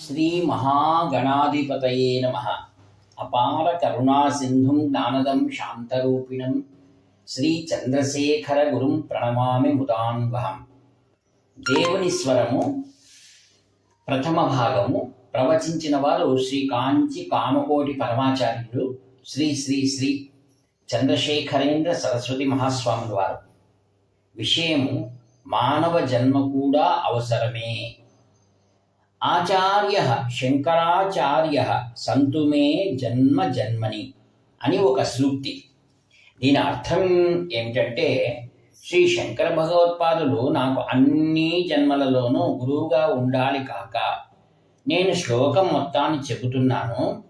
శ్రీ మహాగణాధిపతయే నమః. అపార కరుణా సింధుం జ్ఞానదం శాంతరూపిణం శ్రీ చంద్రశేఖర గురుం ప్రణమామి ముదాన్వహం. దేవుని స్వరము ప్రథమ భాగము ప్రవచించిన వారు శ్రీ కాంచి కామకోటి పరమాచార్యులు శ్రీ శ్రీ శ్రీ చంద్రశేఖరేంద్ర సరస్వతి మహాస్వాముల వారు. విషయము మానవ జన్మ కూడా అవసరమే. ఆచార్య శంకరాచార్య సంతు మే జన్మ జన్మని అని ఒక సూక్తి. దీని అర్థం ఏమిటంటే, శ్రీ శంకర భగవత్పాదులు నాకు అన్ని జన్మలలోనూ గురువుగా ఉండాలి కాక, నేను శ్లోకం మొత్తాన్ని చెబుతున్నాను.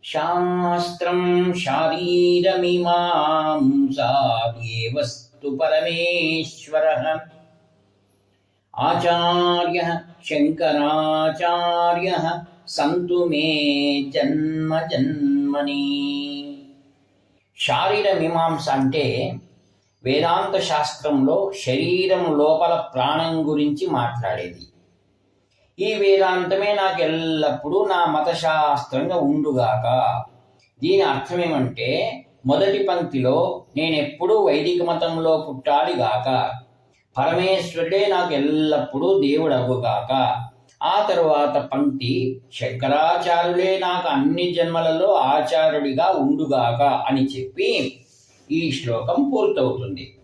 శాస్త్రం శారీరమిమాంసాద్యేవస్తు పరమేశ్వరః ఆచార్య శంకరాచార్య సంతు మే జన్మ జన్మని. శారీర మీమాంస అంటే వేదాంత శాస్త్రంలో శరీరం లోపల ప్రాణం గురించి మాట్లాడేది. ఈ వేదాంతమే నాకు ఎల్లప్పుడూ నా మతశాస్త్రంగా ఉండుగాక. దీని అర్థం ఏమంటే, మొదటి పంక్తిలో నేనెప్పుడూ వైదిక మతంలో పుట్టాలిగాక, పరమేశ్వరుడే నాకు ఎల్లప్పుడూ దేవుడగుగాక. ఆ తరువాత పంక్తి శంకరాచార్యులే నాకు అన్ని జన్మలలో ఆచార్యుడిగా ఉండుగాక అని చెప్పి ఈ శ్లోకం పూర్తవుతుంది.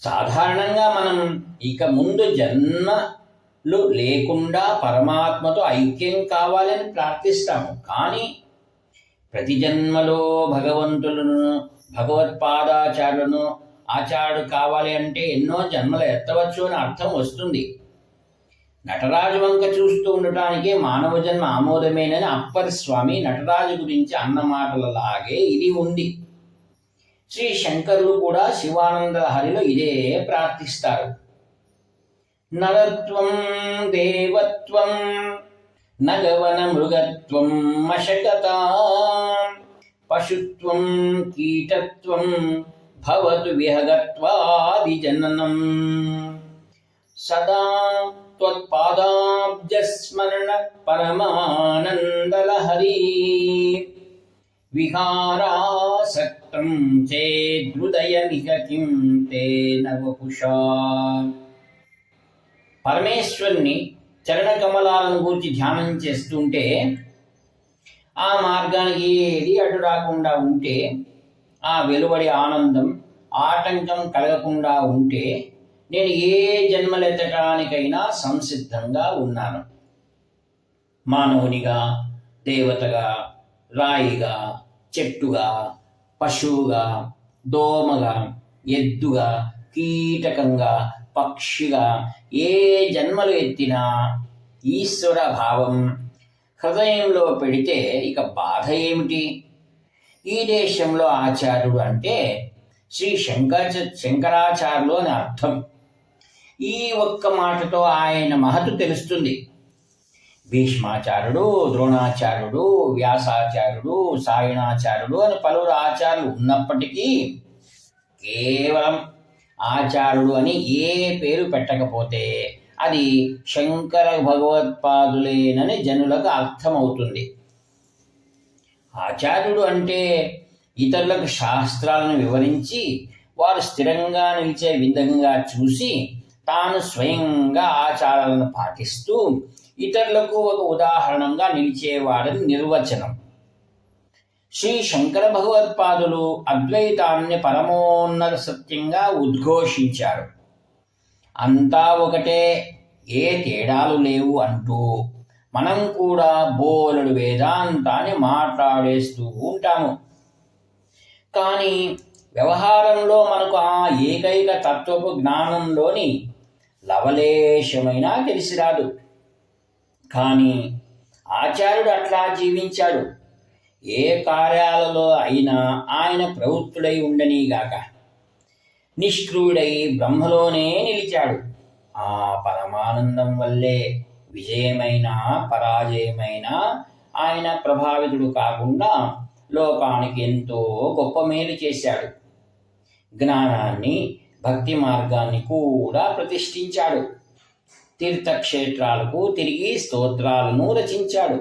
సాధారణంగా మనం ఇక ముందు జన్మలు లేకుండా పరమాత్మతో ఐక్యం కావాలని ప్రార్థిస్తాము. కానీ ప్రతి జన్మలో భగవంతులను భగవత్పాదాచార్యులను ఆచార్యుడు కావాలి అంటే ఎన్నో జన్మలు ఎత్తవచ్చు అని అర్థం వస్తుంది. నటరాజు వంక చూస్తూ ఉండటానికి మానవ జన్మ ఆమోదమేనని అప్పర్ స్వామి నటరాజు గురించి అన్న మాటలలాగే ఇది ఉంది. శ్రీ శంకరులు కూడా శివానంద హరిలో ఇదే ప్రార్థిస్తారు. నరత్వం దేవత్వం నగవన మృగత్వం మశకత పశుత్వం కీటత్వం భవతు విహగత్వాది జననం సదా త్వత్పాదాబ్జస్మరణ పరమానందలహరీ విహారాసక్తం చేదృదయమిహ కిం తేన వపుషా. పరమేశ్వరుని చరణ కమలాలను గురించి ధ్యానం చేస్తుంటే, ఆ మార్గానికి ఏది అడ్డు రాకుండా ఉంటే, ఆ వెలువడి ఆనందం ఆటంకం కలగకుండా ఉంటే, నేను ఏ జన్మలెత్తటానికైనా సంసిద్ధంగా ఉన్నాను. మానవునిగా, దేవతగా, రాయిగా, చెట్టుగా, పశువుగా, దోమగా, ఎద్దుగా, కీటకంగా, పక్షిగా ఏ జన్మలు ఎత్తినా ఈశ్వర భావం హృదయంలో పెడితే ఇక బాధ ఏమిటి? ఈ దేశంలో ఆచార్యుడు అంటే శ్రీ శంకరాచార్యులు అని అర్థం. ఈ ఒక్క మాటతో ఆయన మహత్తు తెలుస్తుంది. భీష్మాచార్యుడు, ద్రోణాచార్యుడు, వ్యాసాచార్యుడు, సాయణాచార్యుడు అని పలువురు ఆచార్యులు ఉన్నప్పటికీ కేవలం ఆచార్యుడు అని ఏ పేరు పెట్టకపోతే అది శంకర భగవత్పాదులేనని జనులకు అర్థమవుతుంది. ఆచార్యుడు అంటే ఇతరులకు శాస్త్రాలను వివరించి వారు స్థిరంగా నిలిచే విధంగా చూసి తాను స్వయంగా ఆచారాలను పాటిస్తూ ఇతరులకు ఒక ఉదాహరణంగా నిలిచేవాడని నిర్వచనం. శ్రీ శంకర భగవత్పాదులు అద్వైతాన్ని పరమోన్నత సత్యంగా ఉద్ఘోషించారు. అంతా ఒకటే, ఏ తేడాలు లేవు అంటూ మనం కూడా బోలెడు వేదాంతాన్ని మాట్లాడేస్తూ ఉంటాము. కానీ వ్యవహారంలో మనకు ఆ ఏకైక తత్వపు జ్ఞానంలోని లవలేశమైనా తెలిసిరాదు. కానీ ఆచార్యుడు అట్లా జీవించాడు. ఏ కార్యాలలో అయినా ఆయన ప్రవృత్తుడై ఉండనీగాక నిష్క్రియుడై బ్రహ్మలోనే నిలిచాడు. ఆ పరమానందం వల్లే విజయమైన పరాజయమైన ఆయన ప్రభావితుడు కాకుండా లోకానికి ఎంతో గొప్ప మేలు చేశాడు. జ్ఞానాన్ని, భక్తి మార్గాన్ని కూడా ప్రతిష్ఠించాడు. తీర్థక్షేత్రాలకు తిరిగి స్తోత్రాలను రచించాడు.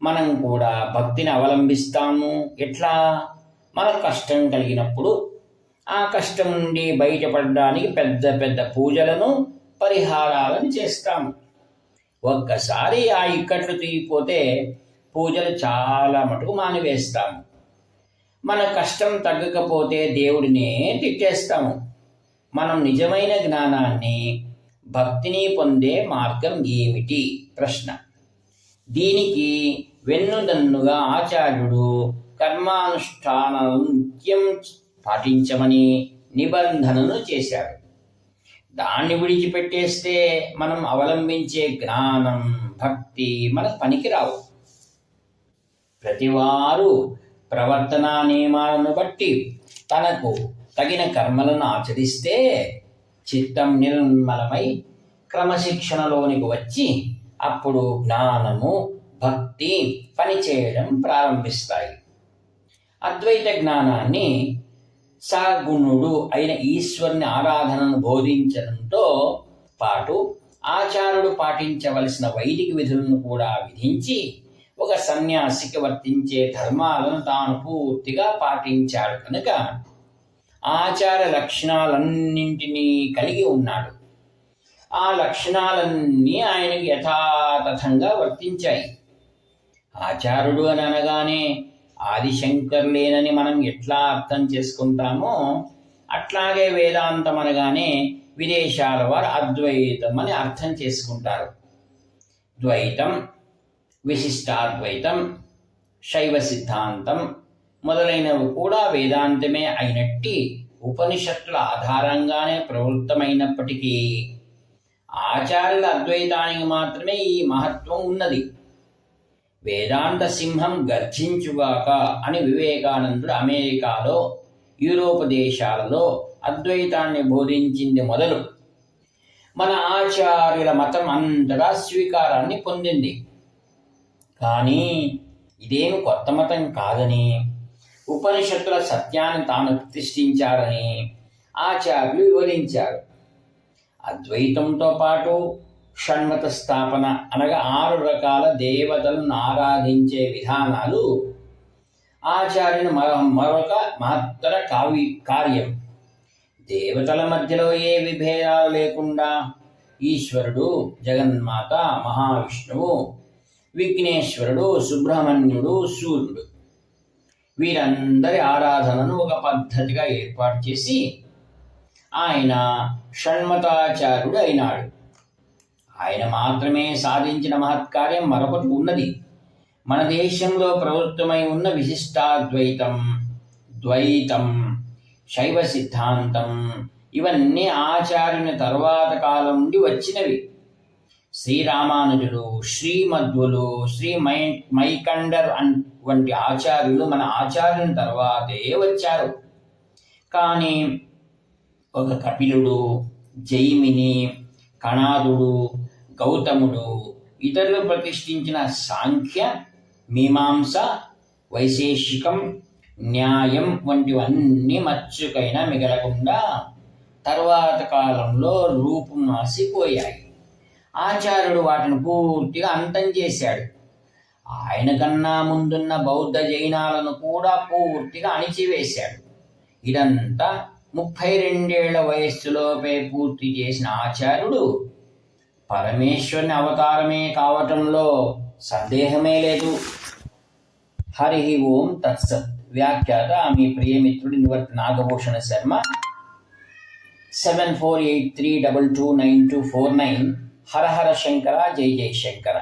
మనం కూడా భక్తిని అవలంబిస్తాము. ఎట్లా? మన కష్టం కలిగినప్పుడు ఆ కష్టం నుండి బయటపడడానికి పెద్ద పెద్ద పూజలను, పరిహారాలను చేస్తాము. ఒక్కసారి ఆ ఇక్కట్లు తీగిపోతే పూజలు చాలా మటుకు మానివేస్తాము. మన కష్టం తగ్గకపోతే దేవుడినే తిట్టేస్తాము. మనం నిజమైన జ్ఞానాన్ని, భక్తిని పొందే మార్గం ఏమిటి? ప్రశ్న. దీనికి వెన్నుదన్నుగా ఆచార్యుడు కర్మానుష్ఠానాలను నిత్యం పాటించమని నిబంధనను చేశాడు. దాన్ని విడిచిపెట్టేస్తే మనం అవలంబించే జ్ఞానం, భక్తి మనకు పనికిరావు. ప్రతివారు ప్రవర్తనా నియమాలను బట్టి తనకు తగిన కర్మలను ఆచరిస్తే చిత్తం నిర్మలమై క్రమశిక్షణలోనికి వచ్చి అప్పుడు జ్ఞానము, భక్తి పనిచేయడం ప్రారంభిస్తాయి. అద్వైత జ్ఞానాన్ని, సగుణుడు అయిన ఈశ్వరుని ఆరాధనను బోధించడంతో పాటు ఆచార్యుడు పాటించవలసిన వైదిక విధులను కూడా విధించి ఒక సన్యాసికి వర్తించే ధర్మాలను తాను పూర్తిగా పాటించాడు కనుక ఆచార లక్షణాలన్నింటినీ కలిగి ఉన్నాడు. ఆ లక్షణాలన్నీ ఆయనకు యథాతథంగా వర్తించాయి. ఆచార్యుడు అని అనగానే ఆదిశంకరులేనని మనం ఎట్లా అర్థం చేసుకుంటామో అట్లాగే వేదాంతం అనగానే విదేశాల వారు అద్వైతం అని అర్థం చేసుకుంటారు. ద్వైతం, విశిష్టాద్వైతం, శైవ సిద్ధాంతం మొదలైనవి కూడా వేదాంతమే అయినట్టి ఉపనిషత్తుల ఆధారంగానే ప్రవృత్తమైనప్పటికీ ఆచార్యుల అద్వైతానికి మాత్రమే ఈ మహత్వం ఉన్నది. వేదాంత సింహం గర్జించుగాక అని వివేకానందుడు అమెరికాలో, యూరోప్ దేశాలలో అద్వైతాన్ని బోధించింది మొదలు మన ఆచార్యుల మతం అంతటా స్వీకారాన్ని పొందింది. కానీ ఇదేమి కొత్త మతం కాదని, ఉపనిషత్తుల సత్యాన్ని తాను ప్రతిష్ఠించారని ఆచార్యులు వివరించారు. అద్వైతంతో పాటు షణ్మత స్థాపన అనగా 6 రకాల దేవతలను ఆరాధించే విధానాలు ఆచార్యుని మరొక మహత్తర కార్యం. దేవతల మధ్యలో ఏ విభేదాలు లేకుండా ఈశ్వరుడు, జగన్మాత, మహావిష్ణువు, విఘ్నేశ్వరుడు, సుబ్రహ్మణ్యుడు, సూర్యుడు వీరందరి ఆరాధనను ఒక పద్ధతిగా ఏర్పాటు చేసి ఆయన షణ్మతాచార్యుడు అయినాడు. ఆయన మాత్రమే సాధించిన మహత్కార్యం మరొకటి ఉన్నది. మన దేశంలో ప్రవృత్తమై ఉన్న విశిష్టాద్వైతం, ద్వైతం, శైవ సిద్ధాంతం ఇవన్నీ ఆచార్యుని తర్వాత కాలం నుండి వచ్చినవి. శ్రీరామానుజులు, శ్రీమధ్వులు, మైకండర్ వంటి ఆచార్యులు మన ఆచార్యుని తర్వాతే వచ్చారు. కానీ ఒక కపిలుడు, జైమిని, కణాదుడు, గౌతముడు, ఇతరులు ప్రతిష్ఠించిన సాంఖ్య, మీమాంస, వైశేషికం, న్యాయం వంటివన్నీ మచ్చుకైనా మిగలకుండా తర్వాత కాలంలో రూపు మాసిపోయాయి. ఆచార్యుడు వాటిని పూర్తిగా అంతం చేశాడు. ఆయన కన్నా ముందున్న బౌద్ధ జైనాలను కూడా పూర్తిగా అణిచివేశాడు. ఇదంతా 32 ఏళ్ల వయస్సులోపే పూర్తి చేసిన ఆచార్యుడు పరమేశ్వరుని అవతారమే కావటంలో సందేహమే లేదు. హరి ఓం తత్సత్. వ్యాఖ్యాత మీ ప్రియమిత్రుడు నివర్తి నాగభూషణ శర్మ. 7483229249. హర హర శంకర, జై జై శంకర.